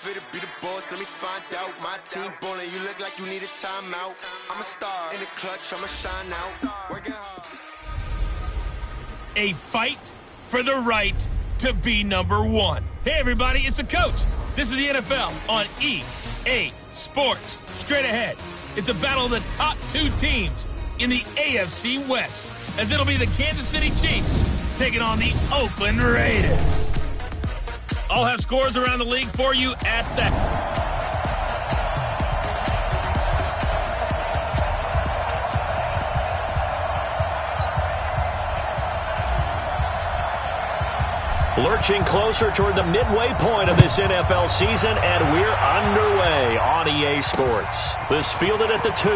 Fit to be the boss, let me find out. My team ballin', you look like you need a timeout. I'm a star in the clutch, I'ma shine out. Working hard. A fight for the right to be number one. Hey everybody, it's the coach. This is the NFL on EA Sports. Straight ahead, it's a battle of the top two teams in the AFC West, as it'll be the Kansas City Chiefs taking on the Oakland Raiders. I'll have scores around the league for you at that. Lurching closer toward the midway point of this NFL season, and we're underway on EA Sports. This fielded at the 2.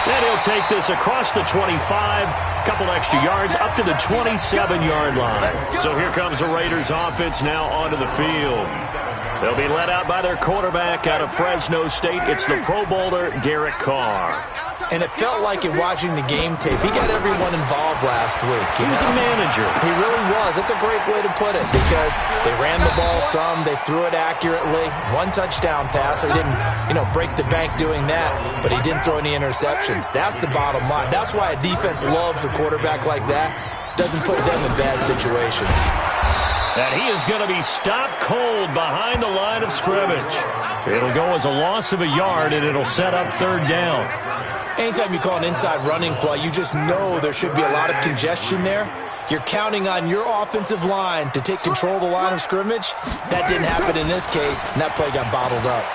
And he'll take this across the 25, couple extra yards, up to the 27-yard line. So here comes the Raiders offense now onto the field. They'll be led out by their quarterback out of Fresno State. It's the Pro Bowler, Derek Carr. And it felt like in watching the game tape, he got everyone involved last week. He was a manager. He really was. That's a great way to put it, because they ran the ball some, they threw it accurately. One touchdown pass. He didn't, break the bank doing that, but he didn't throw any interceptions. That's the bottom line. That's why a defense loves a quarterback like that. Doesn't put them in bad situations. And he is going to be stopped cold behind the line of scrimmage. It'll go as a loss of a yard, and it'll set up third down. Anytime you call an inside running play, you just know there should be a lot of congestion there. You're counting on your offensive line to take control of the line of scrimmage. That didn't happen in this case, and that play got bottled up.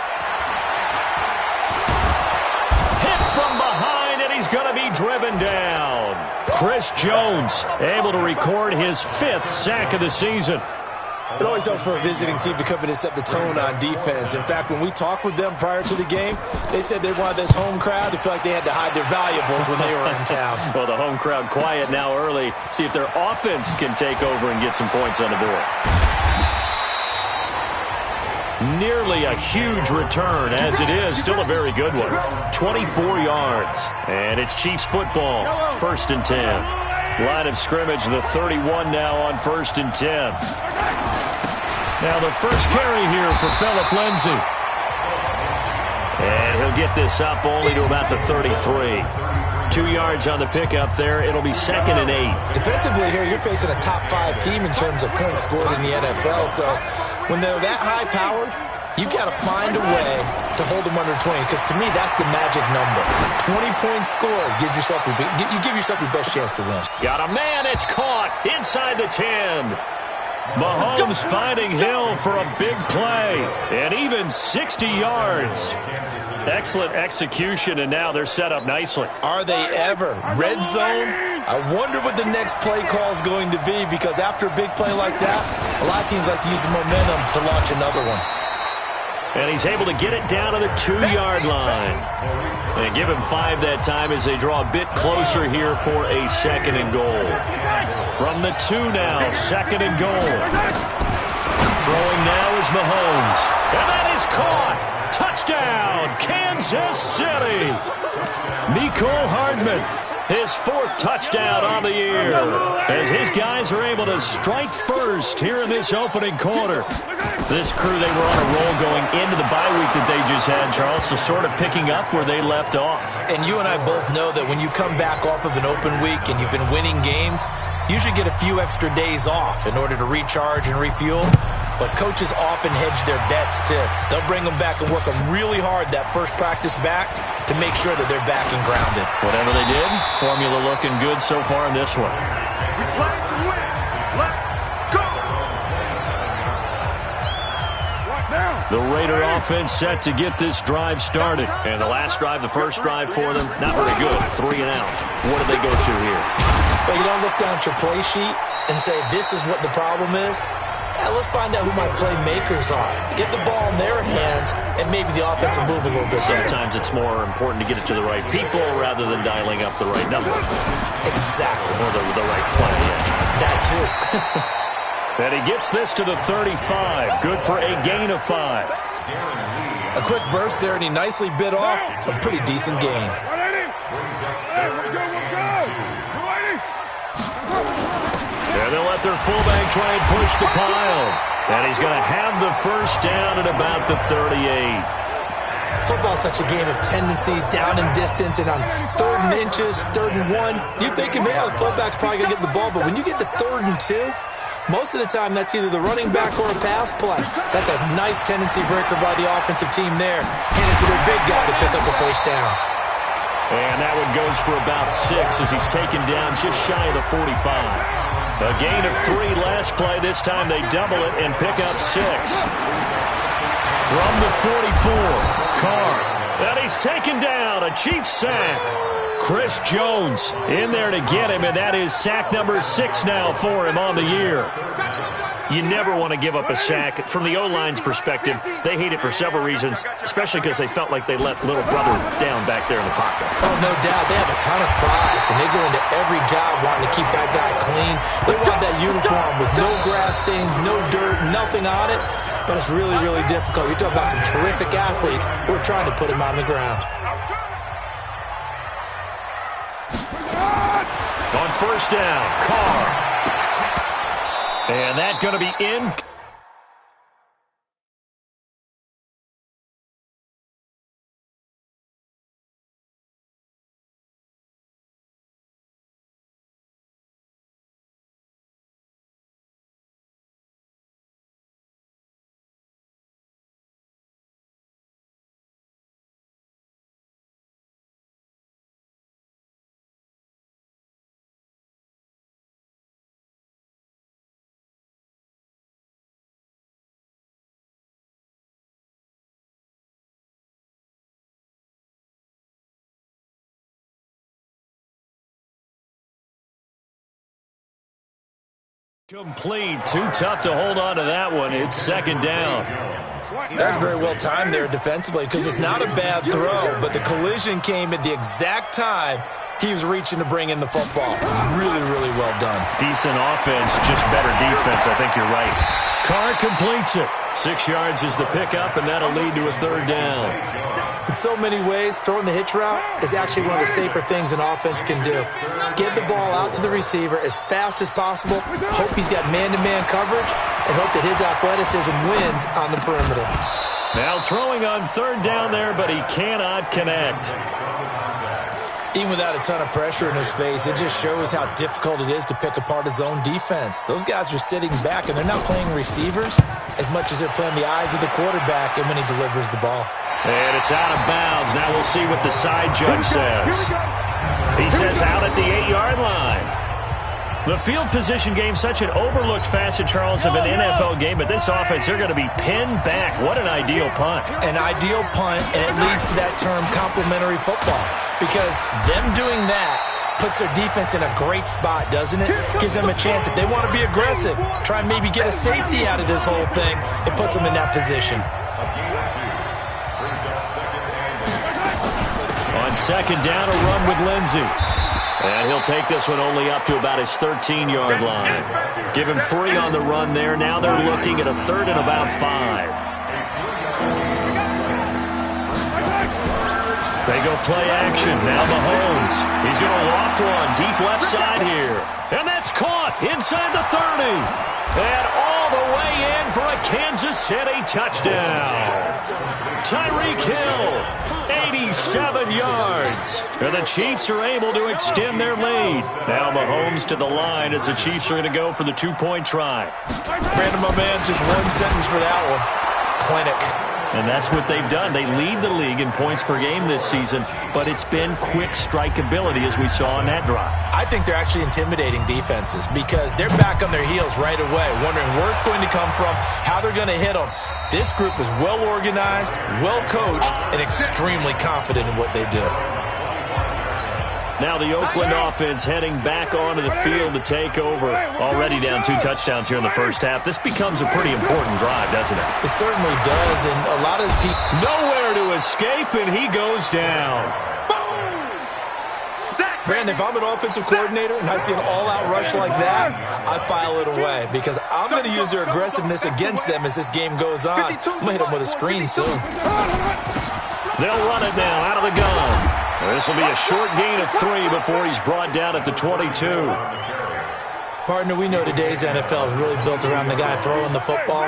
Hit from behind, and he's going to be driven down. Chris Jones able to record his 5th sack of the season. It always helps for a visiting team to come in and set the tone on defense. In fact, when we talked with them prior to the game, they said they wanted this home crowd to feel like they had to hide their valuables when they were in town. Well, the home crowd quiet now early. See if their offense can take over and get some points on the board. Nearly a huge return, as it is. Still a very good one. 24 yards. And it's Chiefs football. 1st and 10. Line of scrimmage, the 31 now on 1st and 10. Now the first carry here for Phillip Lindsay. And he'll get this up only to about the 33. 2 yards on the pickup there. It'll be 2nd and 8. Defensively here, you're facing a top 5 team in terms of points scored in the NFL. So when they're that high-powered, you've got to find a way to hold them under 20, because to me, that's the magic number. 20 points scored, you give yourself your best chance to win. Got a man, it's caught inside the 10. Mahomes finding Hill for a big play, and even 60 yards. Excellent execution, and now they're set up nicely. Are they ever? Red zone? I wonder what the next play call is going to be, because after a big play like that, a lot of teams like to use the momentum to launch another one. And he's able to get it down to the 2-yard line. And give him 5 that time as they draw a bit closer here for a 2nd and goal. From the 2 now, 2nd and goal. Throwing now is Mahomes. And that is caught. Touchdown, Kansas City. Mecole Hardman, his 4th touchdown on the year, as his guys are able to strike first here in this opening quarter. This crew, they were on a roll going into the bye week that they just had, Charles, so sort of picking up where they left off. And you and I both know that when you come back off of an open week and you've been winning games, you should get a few extra days off in order to recharge and refuel. But coaches often hedge their bets, too. They'll bring them back and work them really hard that first practice back to make sure that they're back and grounded. Whatever they did, formula looking good so far in this one. We play to win. Let's go. The Raider offense set to get this drive started. And the last drive, the first drive for them, not very good. 3 and out. What did they go to here? Well, you don't look down at your play sheet and say, this is what the problem is. Let's find out who my playmakers are. Get the ball in their hands, and maybe the offense will move a little bit better. Sometimes it's more important to get it to the right people rather than dialing up the right number. Exactly. Or the right play, yeah. That, too. And he gets this to the 35. Good for a gain of 5. A quick burst there, and he nicely bit off a pretty decent gain. And they'll let their fullback try and push the pile. And he's going to have the first down at about the 38. Football's such a game of tendencies, down and distance, and on 3rd and inches, 3rd and 1, you think, yeah, the fullback's probably going to get the ball, but when you get to 3rd and 2, most of the time that's either the running back or a pass play. So that's a nice tendency breaker by the offensive team there. Hand it to their big guy to pick up a first down. And that one goes for about 6 as he's taken down just shy of the 45. A gain of 3 last play. This time they double it and pick up 6. From the 44, Carr. And he's taken down. A Chiefs sack. Chris Jones in there to get him, and that is sack number 6 now for him on the year. You never want to give up a sack. From the O-line's perspective, they hate it for several reasons, especially because they felt like they let little brother down back there in the pocket. Oh, no doubt. They have a ton of pride, and they go into every job wanting to keep that guy clean. They want that uniform with no grass stains, no dirt, nothing on it, but it's really, really difficult. You're talking about some terrific athletes who are trying to put him on the ground. On first down, Carr. And that's going to be in. Complete. Too tough to hold on to that one. It's 2nd down. That's very well timed there defensively because it's not a bad throw, but the collision came at the exact time he was reaching to bring in the football. Really, really well done. Decent offense, just better defense. I think you're right. Carr completes it. 6 yards is the pickup, and that'll lead to a 3rd down. In so many ways, throwing the hitch route is actually one of the safer things an offense can do. Get the ball out to the receiver as fast as possible, hope he's got man-to-man coverage, and hope that his athleticism wins on the perimeter. Now throwing on 3rd down there, but he cannot connect. Even without a ton of pressure in his face, it just shows how difficult it is to pick apart his own defense. Those guys are sitting back, and they're not playing receivers as much as they're playing the eyes of the quarterback and when he delivers the ball. And it's out of bounds. Now we'll see what the side judge says. He says out at the 8-yard line. The field position game, such an overlooked facet, Charles, of an NFL game, but this offense, they're going to be pinned back. What an ideal punt. An ideal punt, and it leads to that term complementary football, because them doing that puts their defense in a great spot, doesn't it? Gives them a chance. If they want to be aggressive, try and maybe get a safety out of this whole thing, it puts them in that position. On 2nd down, a run with Lindsey. And he'll take this one only up to about his 13-yard line. Give him 3 on the run there. Now they're looking at a 3rd and about 5. They go play action. Now Mahomes. He's going to loft one deep left side here. And that's caught inside the 30. And all the way in for a Kansas City touchdown. Tyreek Hill, 87 yards. And the Chiefs are able to extend their lead. Now Mahomes to the line as the Chiefs are going to go for the 2-point try. Brandon, my man, just one sentence for that one. Clinic. And that's what they've done. They lead the league in points per game this season, but it's been quick strike ability as we saw on that drive. I think they're actually intimidating defenses because they're back on their heels right away, wondering where it's going to come from, how they're going to hit them. This group is well organized, well coached, and extremely confident in what they do. Now the Oakland offense heading back onto the field to take over. Already down 2 touchdowns here in the first half. This becomes a pretty important drive, doesn't it? It certainly does, and a lot of the team... Nowhere to escape, and he goes down. Brandon, if I'm an offensive coordinator and I see an all-out rush like that, I file it away because I'm going to use their aggressiveness against them as this game goes on. I'm going to hit them with a screen soon. They'll run it now out of the gun. This will be a short gain of 3 before he's brought down at the 22. Partner, we know today's NFL is really built around the guy throwing the football.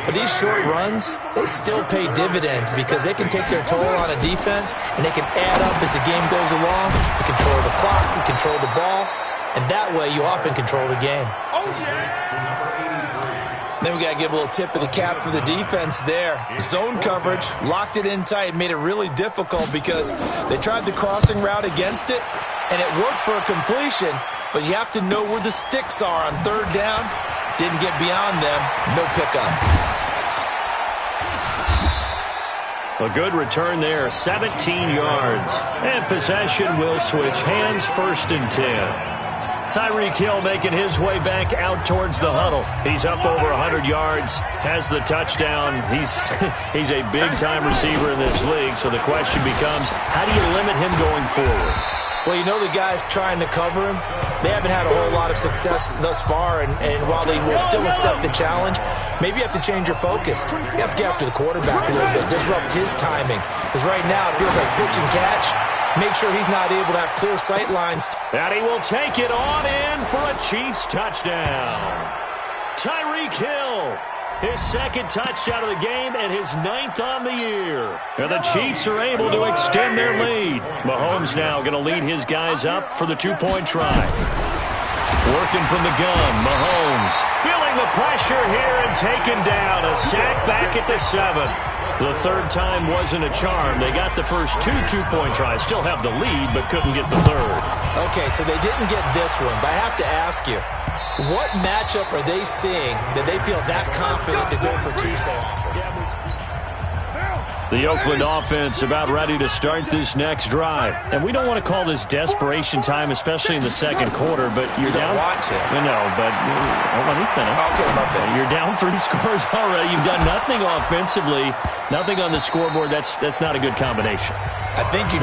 But these short runs, they still pay dividends because they can take their toll on a defense, and they can add up as the game goes along. You control the clock, you control the ball, and that way you often control the game. Oh, yeah. Then we got to give a little tip of the cap for the defense there. Zone coverage, locked it in tight, made it really difficult because they tried the crossing route against it, and it worked for a completion, but you have to know where the sticks are on third down. Didn't get beyond them, no pickup. A good return there, 17 yards. And possession will switch hands, 1st and 10. Tyreek Hill making his way back out towards the huddle. He's up over 100 yards, has the touchdown. He's a big-time receiver in this league, so the question becomes, how do you limit him going forward? Well, you know the guys trying to cover him, they haven't had a whole lot of success thus far, and while they will still accept the challenge, maybe you have to change your focus. You have to get after the quarterback a little bit, disrupt his timing. Because right now it feels like pitch and catch. Make sure he's not able to have clear sight lines. And he will take it on in for a Chiefs touchdown. Tyreek Hill, his 2nd touchdown of the game and his 9th on the year. And the Chiefs are able to extend their lead. Mahomes now going to lead his guys up for the 2-point try. Working from the gun, Mahomes feeling the pressure here and taken down. A sack back at the 7. The 3rd time wasn't a charm. They got the first 2 2-point tries. Still have the lead, but couldn't get the 3rd. Okay, so they didn't get this one, but I have to ask you, what matchup are they seeing that they feel that confident to go for 2 so often? The Oakland offense about ready to start this next drive. And we don't want to call this desperation time, especially in the 2nd quarter, but you're down. You don't want to. No, but let me finish. Okay, my bad. You're down 3 scores already. You've done nothing offensively, nothing on the scoreboard. That's not a good combination. I think you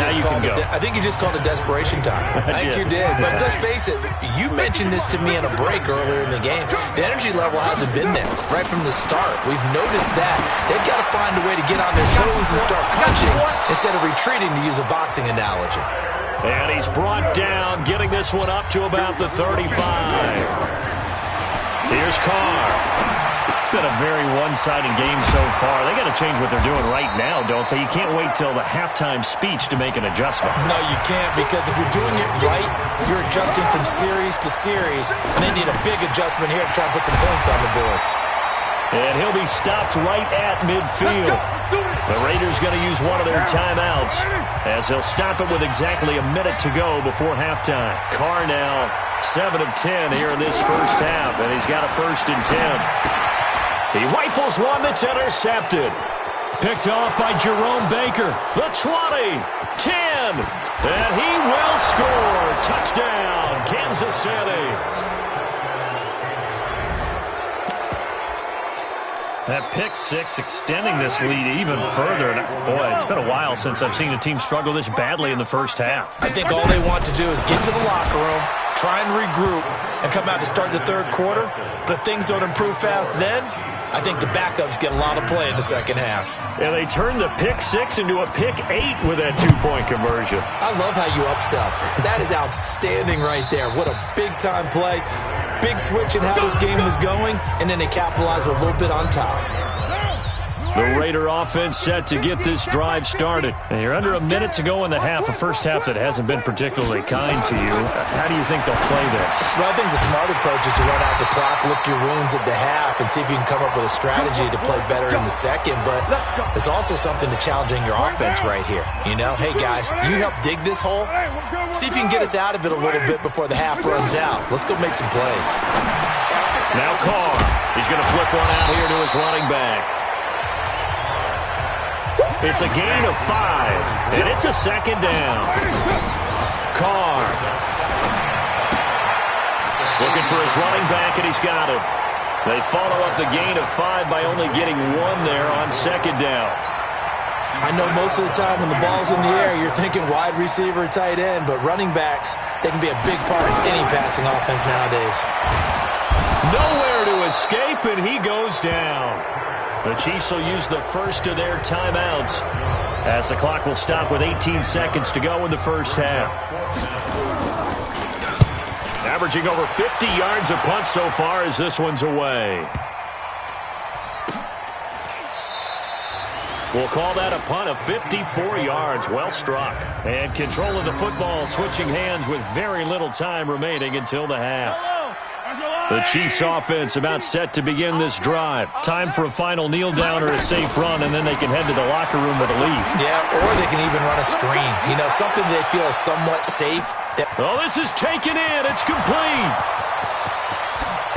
just called it desperation time. I think you did. But let's face it, you mentioned this to me in a break earlier in the game. The energy level hasn't been there right from the start. We've noticed that. They've got to find a way to get on their toes and start punching instead of retreating, to use a boxing analogy. And he's brought down, getting this one up to about the 35. Here's Carr. It's been a very one-sided game so far. They got to change what they're doing right now, don't they? You can't wait till the halftime speech to make an adjustment. No, you can't, because if you're doing it right, you're adjusting from series to series, and they need a big adjustment here to try and put some points on the board. And he'll be stopped right at midfield. The Raiders going to use one of their timeouts as he'll stop it with exactly a minute to go before halftime. Carr now 7 of 10 here in this first half, and he's got a 1st and 10. He rifles one that's intercepted. Picked off by Jerome Baker. The 20, 10, and he will score. Touchdown, Kansas City. That pick 6 extending this lead even further. And boy, it's been a while since I've seen a team struggle this badly in the first half. I think all they want to do is get to the locker room, try and regroup, and come out to start the 3rd quarter. But if things don't improve fast then, I think the backups get a lot of play in the 2nd half. And they turn the pick 6 into a pick 8 with that 2-point conversion. I love how you upsell. That is outstanding right there. What a big-time play. Big switch in how this game was going, and then they capitalized with a little bit on top. The Raider offense set to get this drive started. And you're under a minute to go in the half, a first half that hasn't been particularly kind to you. How do you think they'll play this? Well, I think the smart approach is to run out the clock, lick your wounds at the half, and see if you can come up with a strategy to play better in the 2nd. But there's also something to challenging your offense right here. You know, hey, guys, you help dig this hole. See if you can get us out of it a little bit before the half runs out. Let's go make some plays. Now Carr. He's going to flip one out here to his running back. It's a gain of 5, and it's a 2nd down. Carr looking for his running back, and he's got him. They follow up the gain of 5 by only getting 1 there on 2nd down. I know most of the time when the ball's in the air, you're thinking wide receiver, tight end, but running backs, they can be a big part of any passing offense nowadays. Nowhere to escape, and he goes down. The Chiefs will use the first of their timeouts as the clock will stop with 18 seconds to go in the first half. averaging over 50 yards a punt so far as this one's away. We'll call that a punt of 54 yards. Well struck. And control of the football switching hands with very little time remaining until the half. The Chiefs offense about set to begin this drive. Time for a final kneel down or a safe run, and then they can head to the locker room with a lead. Yeah, or they can even run a screen. You know, something they feel is somewhat safe. Oh, this is taken in. It's complete.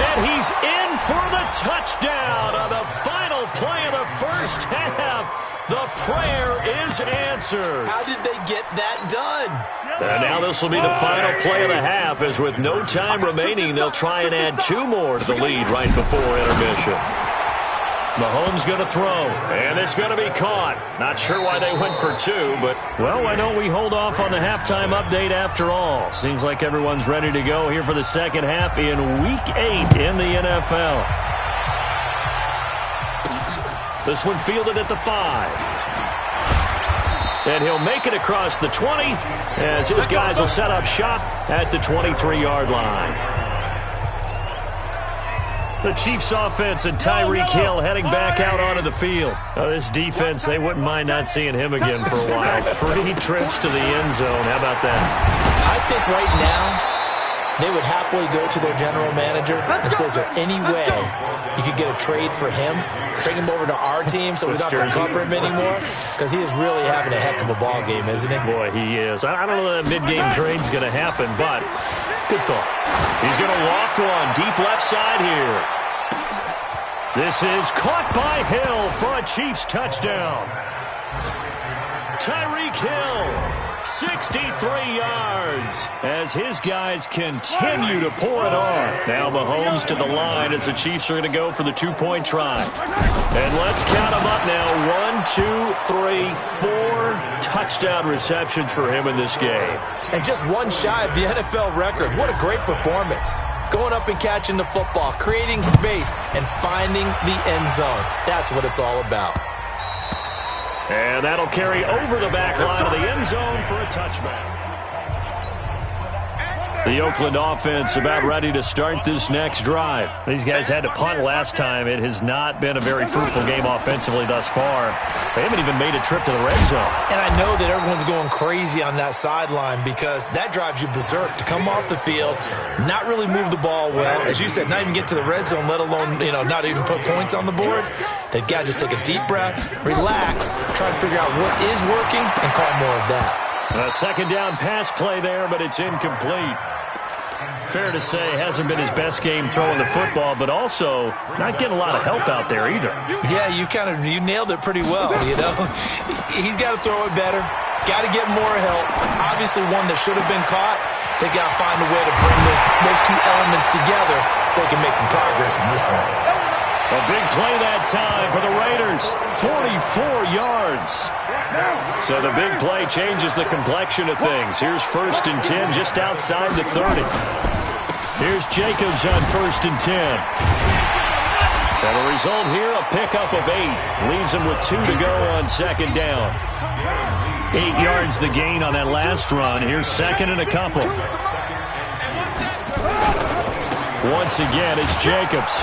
And he's in for the touchdown on the final play of the first half. The prayer is answered. How did they get that done? And now this will be the final play of the half, as with no time remaining, they'll try and add 2 more to the lead right before intermission. Mahomes going to throw, and it's going to be caught. Not sure why they went for 2, but, well, why don't we hold off on the halftime update after all? Seems like everyone's ready to go here for the second half in Week 8 in the NFL. This one fielded at the 5. And he'll make it across the 20 as his guys will set up shop at the 23-yard line. The Chiefs offense and Tyreek Hill heading back out onto the field. Now, this defense, they wouldn't mind not seeing him again for a while. 3 trips to the end zone. How about that? I think right now they would happily go to their general manager and say, is there any way you could get a trade for him? Bring him over to our team so we don't have to cover him anymore? Because he is really having a heck of a ball game, isn't he? Boy, he is. I don't know that mid-game trade's going to happen, but good thought. He's going to loft one deep left side here. This is caught by Hill for a Chiefs touchdown. Tyreek Hill, 63 yards as his guys continue to pour it on. Now Mahomes to the line as the Chiefs are going to go for the 2-point try. And let's count them up now. 1, 2, 3, 4 touchdown receptions for him in this game. And just one shy of the NFL record. What a great performance. Going up and catching the football, creating space, and finding the end zone. That's what it's all about. And that'll carry over the back line of the end zone for a touchback. The Oakland offense about ready to start this next drive. These guys had to punt last time. It has not been a very fruitful game offensively thus far. They haven't even made a trip to the red zone. And I know that everyone's going crazy on that sideline because that drives you berserk to come off the field, not really move the ball well. As you said, not even get to the red zone, let alone, not even put points on the board. They've got to just take a deep breath, relax, try to figure out what is working, and call more of that. A second down pass play there, but it's incomplete. Fair to say, hasn't been his best game throwing the football, but also not getting a lot of help out there either. Yeah, you nailed it pretty well, He's got to throw it better, got to get more help. Obviously one that should have been caught. They've got to find a way to bring those 2 elements together so they can make some progress in this one. A big play that time for the Raiders, 44 yards. So the big play changes the complexion of things. Here's 1st and 10 just outside the 30. Here's Jacobs on 1st and 10. And the result here, a pickup of 8. Leaves him with 2 to go on 2nd down. 8 yards the gain on that last run. Here's 2nd and a couple. Once again, it's Jacobs.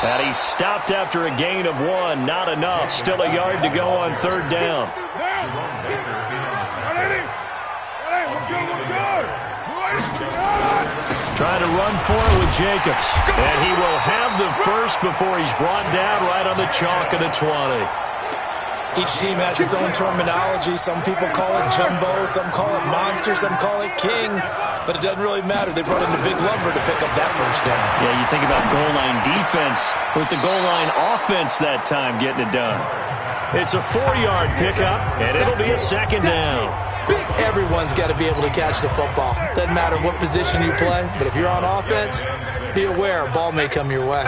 And he stopped after a gain of 1. Not enough. Still a yard to go on 3rd down. Trying to run for it with Jacobs. And he will have the first before he's brought down right on the chalk of the 20. Each team has its own terminology. Some people call it jumbo, some call it monster, some call it king. But it doesn't really matter. They brought in the big lumber to pick up that first down. Yeah, you think about goal line defense with the goal line offense that time getting it done. It's a 4-yard pickup, and it'll be a 2nd down. Everyone's got to be able to catch the football. Doesn't matter what position you play, but if you're on offense, be aware a ball may come your way.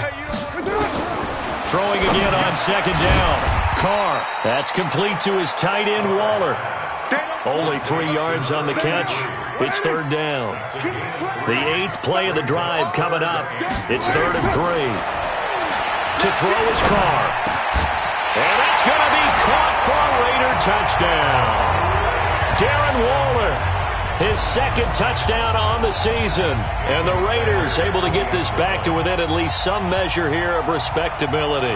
Throwing again on 2nd down. Carr. That's complete to his tight end, Waller. Only 3 yards on the catch. It's 3rd down. The 8th play of the drive coming up. It's 3rd and 3. To throw is Carr. And it's going to be caught for a Raider touchdown. Darren Waller His second touchdown on the season. And the Raiders able to get this back to within at least some measure here of respectability.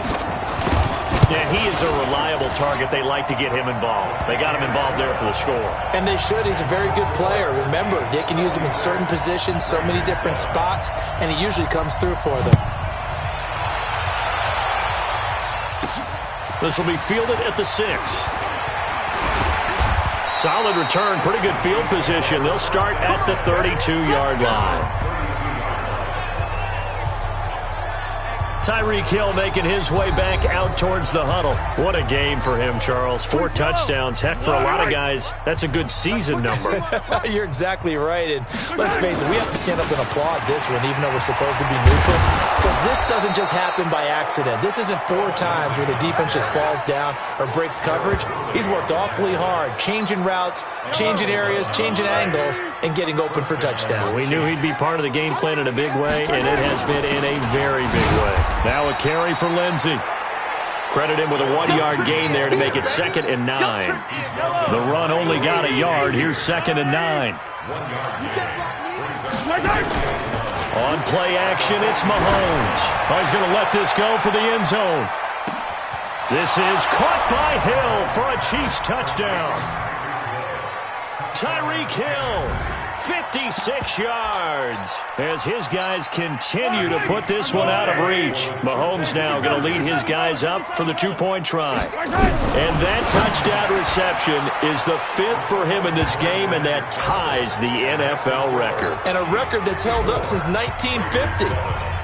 And he is a reliable target. They like to get him involved. They got him involved there for the score. And they should. He's a very good player. Remember, they can use him in certain positions, so many different spots, and he usually comes through for them. This will be fielded at the 6. Solid return, pretty good field position. They'll start at the 32-yard line. Tyreek Hill making his way back out towards the huddle. What a game for him, Charles. 4 touchdowns. Heck, for a lot of guys, that's a good season number. You're exactly right. And let's face it, we have to stand up and applaud this one, even though we're supposed to be neutral. Because this doesn't just happen by accident. This isn't 4 times where the defense just falls down or breaks coverage. He's worked awfully hard, changing routes, changing areas, changing angles, and getting open for touchdowns. We knew he'd be part of the game plan in a big way, and it has been in a very big way. Now a carry for Lindsey. Credit him with a 1-yard gain there to make it 2nd and 9. The run only got a yard. Here's 2nd and 9. On play action, it's Mahomes. Oh, he's going to let this go for the end zone. This is caught by Hill for a Chiefs touchdown. Tyreek Hill. 56 yards as his guys continue to put this one out of reach. Mahomes now going to lead his guys up for the 2-point try. And that touchdown reception is the 5th for him in this game, and that ties the NFL record. And a record that's held up since 1950.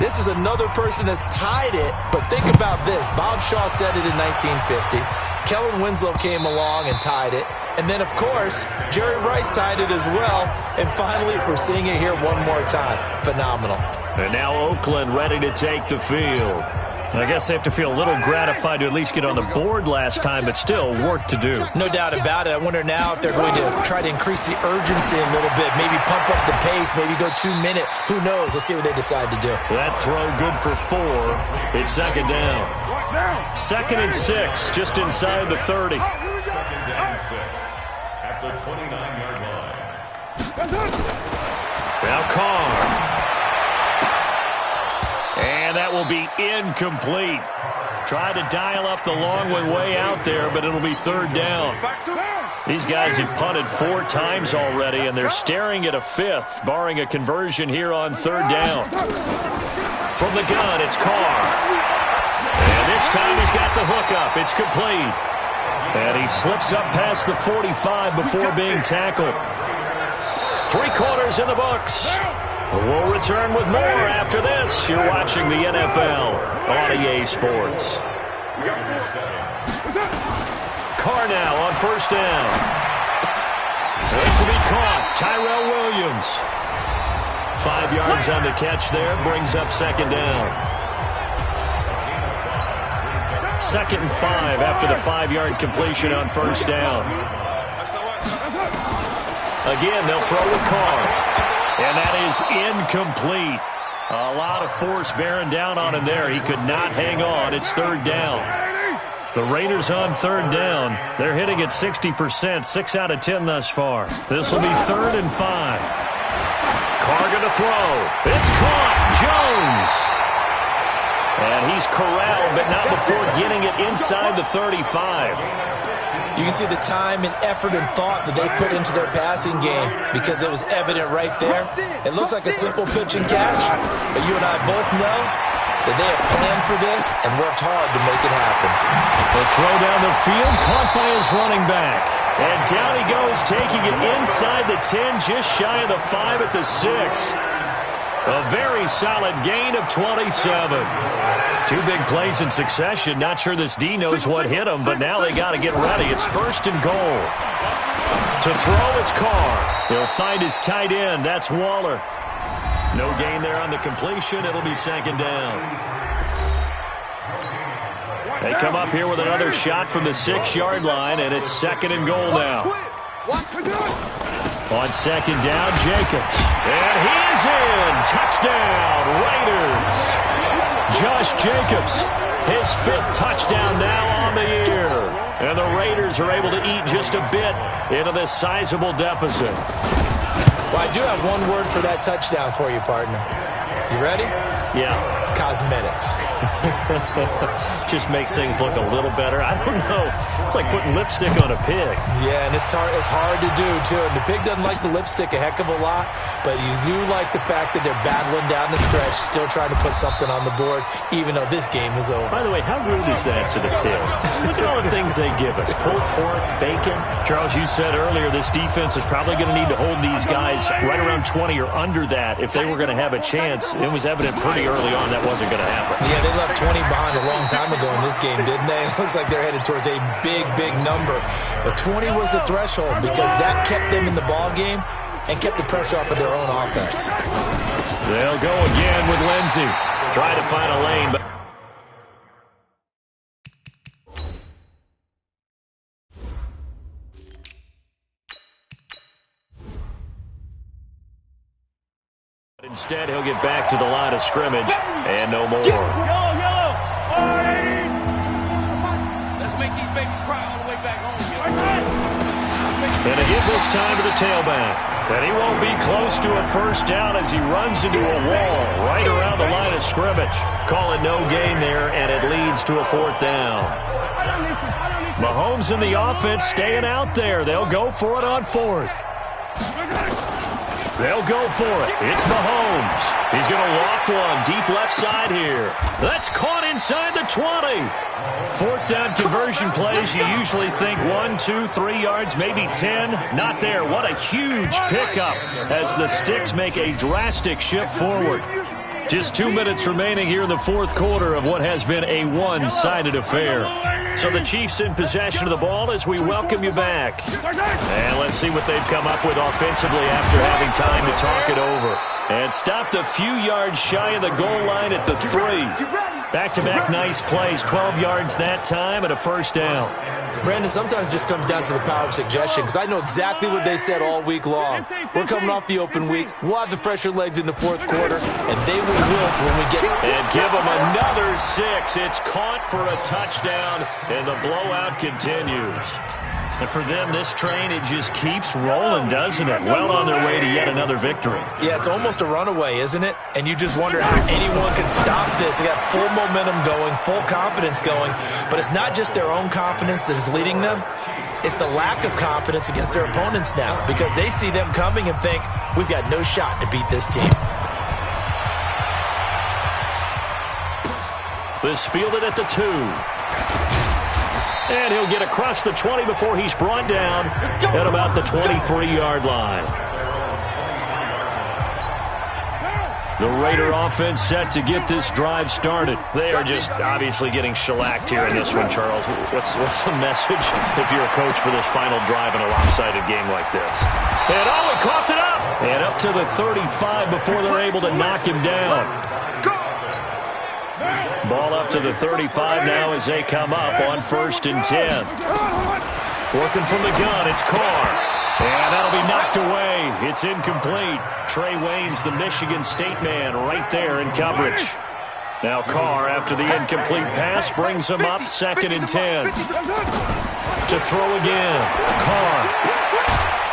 This is another person that's tied it, but think about this. Bob Shaw said it in 1950. Kellen Winslow came along and tied it. And then, of course, Jerry Rice tied it as well. And finally, we're seeing it here one more time. Phenomenal. And now Oakland ready to take the field. I guess they have to feel a little gratified to at least get on the board last time, but still work to do. No doubt about it. I wonder now if they're going to try to increase the urgency a little bit, maybe pump up the pace, maybe go 2-minute. Who knows? Let's see what they decide to do. That throw good for 4. It's 2nd down. 2nd and 6, just inside the 30. 2nd and 6 at the 29-yard line. Now Carr. And that will be incomplete. Tried to dial up the long way out there, but it'll be 3rd down. These guys have punted 4 times already, and they're staring at a 5th, barring a conversion here on 3rd down. From the gun, it's Carr. And this time he's got the hook up. It's complete. And he slips up past the 45 before being tackled. 3 quarters in the books. We'll return with more after this. You're watching the NFL on EA Sports. Carr now on 1st down. This will be caught. Tyrell Williams. 5 yards on the catch there. Brings up 2nd down. 2nd and 5 after the 5-yard completion on 1st down. Again, they'll throw with Carr. And that is incomplete. A lot of force bearing down on him there. He could not hang on. It's 3rd down. The Raiders on 3rd down. They're hitting at 60%, 6 out of 10 thus far. This will be 3rd and 5. Carr going to throw. It's caught. Jones. And he's corralled, but not before getting it inside the 35. You can see the time and effort and thought that they put into their passing game because it was evident right there. It looks like a simple pitch and catch, but you and I both know that they have planned for this and worked hard to make it happen. The throw down the field, caught by his running back. And down he goes, taking it inside the 10, just shy of the 5 at the 6. A very solid gain of 27. 2 big plays in succession. Not sure this D knows what hit him, but now they got to get ready. It's 1st and goal. To throw, it's Carr. He'll find his tight end. That's Waller. No gain there on the completion. It'll be 2nd down. They come up here with another shot from the 6-yard line, and it's 2nd and goal now. On 2nd down, Jacobs. And he is in. Touchdown, Raiders. Josh Jacobs, his 5th touchdown now on the year. And the Raiders are able to eat just a bit into this sizable deficit. Well, I do have one word for that touchdown for you, partner. You ready? Yeah. Cosmetics. Just makes things look a little better. I don't know. It's like putting lipstick on a pig. Yeah, and it's hard to do, too. And the pig doesn't like the lipstick a heck of a lot, but you do like the fact that they're battling down the stretch, still trying to put something on the board, even though this game is over. By the way, how rude is that to the pig? Look at all the things they give us. Pulled pork, bacon. Charles, you said earlier this defense is probably going to need to hold these guys right around 20 or under that if they were going to have a chance. It was evident pretty early on that wasn't going to happen. Yeah, they left 20 behind a long time ago in this game, didn't they? It looks like they're headed towards a big, big number. But 20 was the threshold because that kept them in the ball game and kept the pressure off of their own offense. They'll go again with Lindsey. Try to find a lane, but instead, he'll get back to the line of scrimmage and no more. Yellow! Let's make these babies cry all the way back home. And a give this time to the tailback. And he won't be close to a first down as he runs into a wall right around the line of scrimmage. Call it no gain there, and it leads to a fourth down. Mahomes and the offense staying out there. They'll go for it on fourth. They'll go for it. It's Mahomes. He's going to loft one deep left side here. That's caught inside the 20. Fourth down conversion plays, you usually think 1, 2, 3 yards, maybe 10. Not there. What a huge pickup as the Sticks make a drastic shift forward. Just 2 minutes remaining here in the fourth quarter of what has been a one-sided affair. So the Chiefs in possession of the ball as we welcome you back. And let's see what they've come up with offensively after having time to talk it over. And stopped a few yards shy of the goal line at the 3. Back-to-back nice plays, 12 yards that time and a first down. Brandon, sometimes it just comes down to the power of suggestion because I know exactly what they said all week long. We're coming off the open week. We'll have the fresher legs in the fourth quarter, and they will wilt when we get... And give them another 6. It's caught for a touchdown, and the blowout continues. And for them, this train, it just keeps rolling, doesn't it? Well on their way to yet another victory. Yeah, it's almost a runaway, isn't it? And you just wonder how anyone can stop this. They got full momentum going, full confidence going. But it's not just their own confidence that is leading them. It's the lack of confidence against their opponents now because they see them coming and think, we've got no shot to beat this team. This fielded at the 2. And he'll get across the 20 before he's brought down at about the 23-yard line. The Raider offense set to get this drive started. They are just obviously getting shellacked here in this one, Charles. What's the message if you're a coach for this final drive in a lopsided game like this? And he coughed it up! And up to the 35 before they're able to knock him down. Ball up to the 35 now as they come up on 1st and 10. Working from the gun, it's Carr. And that'll be knocked away. It's incomplete. Trey Waynes, the Michigan State man, right there in coverage. Now Carr, after the incomplete pass, brings him up 2nd and 10. To throw again. Carr.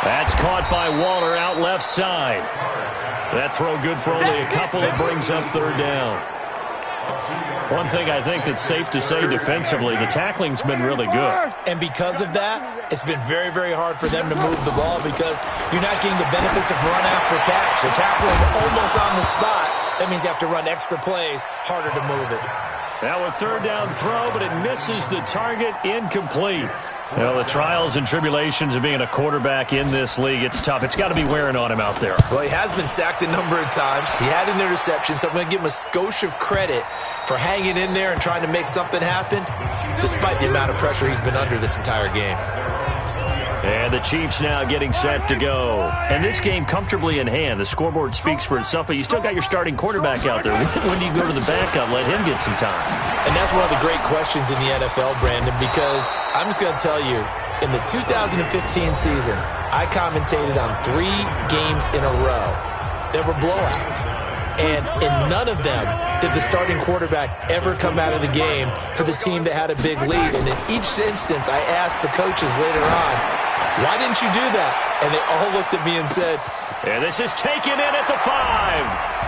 That's caught by Waller out left side. That throw good for only a couple. It brings up 3rd down. One thing I think that's safe to say defensively, the tackling's been really good. And because of that, it's been very, very hard for them to move the ball because you're not getting the benefits of run after catch. They're tackling almost on the spot. That means you have to run extra plays, harder to move it. Now a 3rd down throw, but it misses the target, incomplete. Well, the trials and tribulations of being a quarterback in this league, it's tough. It's got to be wearing on him out there. Well, he has been sacked a number of times. He had an interception, so I'm going to give him a skosh of credit for hanging in there and trying to make something happen, despite the amount of pressure he's been under this entire game. And the Chiefs now getting set to go. And this game comfortably in hand. The scoreboard speaks for itself, but you still got your starting quarterback out there. When do you go to the backup? Let him get some time. And that's one of the great questions in the NFL, Brandon, because I'm just going to tell you, in the 2015 season, I commentated on 3 games in a row. There were blowouts. And in none of them did the starting quarterback ever come out of the game for the team that had a big lead. And in each instance, I asked the coaches later on, Why didn't you do that? And they all looked at me and said, and this is taken in at the 5.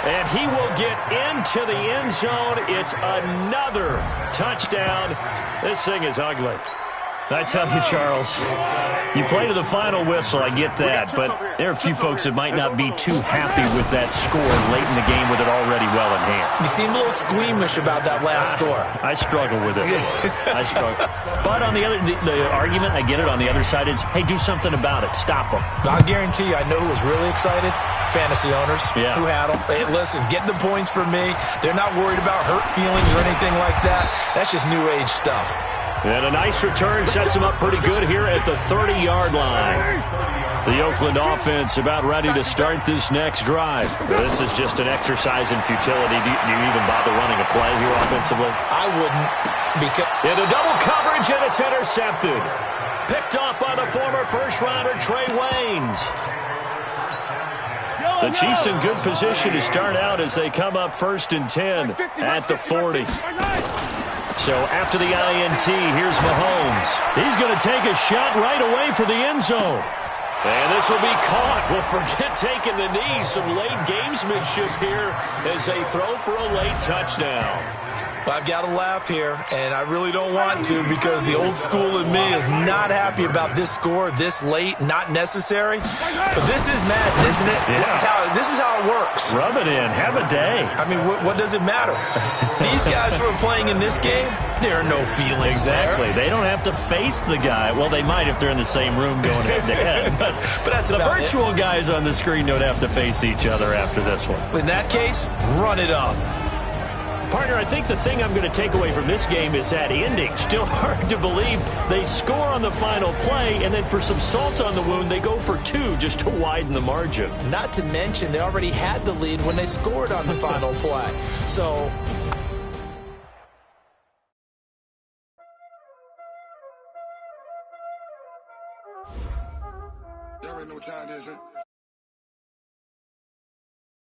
And he will get into the end zone. It's another touchdown. This thing is ugly. I tell you, Charles, you play to the final whistle, I get that, but there are a few folks that might not be too happy with that score late in the game with it already well in hand. You seem a little squeamish about that last score. I struggle with it. I struggle. But on the other, the argument, I get it, on the other side is, hey, do something about it. Stop them. I guarantee you, I know who was really excited. Fantasy owners who had them. Hey, listen, get the points for me. They're not worried about hurt feelings or anything like that. That's just new age stuff. And a nice return sets him up pretty good here at the 30-yard line. The Oakland offense about ready to start this next drive. This is just an exercise in futility. Do you even bother running a play here offensively? I wouldn't. Because into double coverage, and it's intercepted. Picked off by the former first-rounder Trey Waynes. The Chiefs in good position to start out as they come up 1st and 10 at the 40. So after the INT, here's Mahomes. He's going to take a shot right away for the end zone. And this will be caught. Well, forget taking the knee. Some late gamesmanship here as they throw for a late touchdown. I've got to laugh here, and I really don't want to because the old school in me is not happy about this score this late, not necessary. But this is Madden, isn't it? Yeah. This is how it works. Rub it in. Have a day. I mean, what does it matter? These guys who are playing in this game, there are no feelings exactly. there. They don't have to face the guy. Well, they might if they're in the same room going head-to-head. But that's the virtual guys on the screen don't have to face each other after this one. In that case, run it up. Partner, I think the thing I'm going to take away from this game is that ending. Still hard to believe they score on the final play, and then for some salt on the wound, they go for 2 just to widen the margin. Not to mention, they already had the lead when they scored on the final play. So y'all already know what time it is, huh?